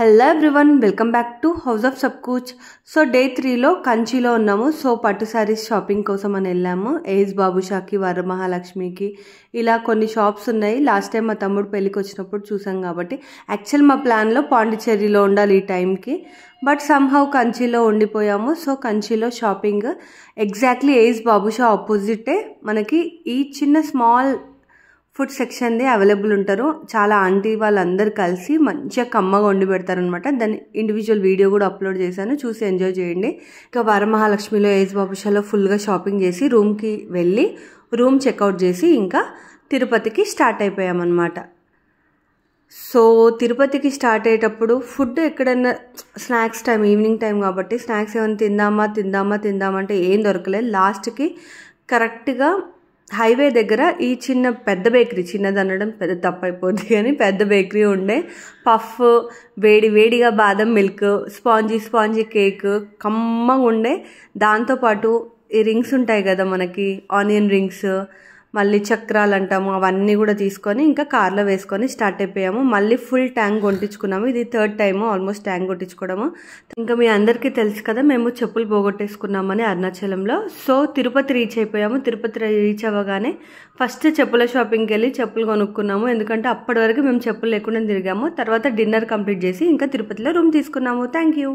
Hello everyone, welcome back to house of Sab Kuch. So day 3లో కంచిలో ఉన్నాము. సో పట్టు శారీస్ షాపింగ్ కోసం అని వెళ్ళాము. ఏజ్ బాబుషాకి, వరమహాలక్ష్మికి ఇలా కొన్ని షాప్స్ ఉన్నాయి. లాస్ట్ టైం మా తమ్ముడు పెళ్ళికి వచ్చినప్పుడు చూసాం కాబట్టి యాక్చువల్ మా ప్లాన్లో పాండిచ్చేరిలో ఉండాలి ఈ టైంకి, బట్ సమ్హౌ కంచిలో ఉండిపోయాము. సో కంచిలో షాపింగ్ ఎగ్జాక్ట్లీ ఏజ్ బాబుషా ఆపోజిటే మనకి ఈ చిన్న స్మాల్ ఫుడ్ సెక్షన్ది అవైలబుల్ ఉంటారు. చాలా ఆంటీ వాళ్ళందరూ కలిసి మంచిగా కమ్మగా వండి పెడతారనమాట. దాని ఇండివిజువల్ వీడియో కూడా అప్లోడ్ చేశాను, చూసి ఎంజాయ్ చేయండి. ఇక వరమహాలక్ష్మిలో ఏజ్ బాబుషాలో ఫుల్గా షాపింగ్ చేసి రూమ్కి వెళ్ళి రూమ్ చెక్అవుట్ చేసి ఇంకా తిరుపతికి స్టార్ట్ అయిపోయామన్నమాట. సో తిరుపతికి స్టార్ట్ అయ్యేటప్పుడు ఫుడ్ ఎక్కడైనా స్నాక్స్ టైం, ఈవినింగ్ టైం కాబట్టి స్నాక్స్ ఏమైనా తిందామంటే ఏం దొరకలేదు. లాస్ట్కి కరెక్ట్గా హైవే దగ్గర ఈ పెద్ద బేకరీ, చిన్నది అనడం పెద్ద తప్పు అయిపోద్ది కానీ పెద్ద బేకరీ ఉండే. పఫ్, వేడిగా బాదం మిల్క్, స్పాంజీ కేక్ కమ్మగా ఉండే. దాంతోపాటు ఈ రింగ్స్ ఉంటాయి కదా మనకి, ఆనియన్ రింగ్స్, మళ్ళీ చక్రాలు అంటాము, అవన్నీ కూడా తీసుకొని ఇంకా కార్లో వేసుకొని స్టార్ట్ అయిపోయాము. మళ్ళీ ఫుల్ ట్యాంక్ కొట్టించుకున్నాము. ఇది 3rd టైము ఆల్మోస్ట్ ట్యాంక్ కొట్టించుకోవడము. ఇంకా మీ అందరికీ తెలుసు కదా, మేము చెప్పులు పోగొట్టేసుకున్నామని అరుణాచలంలో. సో తిరుపతి రీచ్ అయిపోయాము. తిరుపతి రీచ్ అవ్వగానే ఫస్ట్ చెప్పుల షాపింగ్కి వెళ్ళి చెప్పులు కొనుక్కున్నాము. ఎందుకంటే అప్పటి వరకు మేము చెప్పులు లేకుండా తిరిగాము. తర్వాత డిన్నర్ కంప్లీట్ చేసి ఇంకా తిరుపతిలో రూమ్ తీసుకున్నాము. Thank you.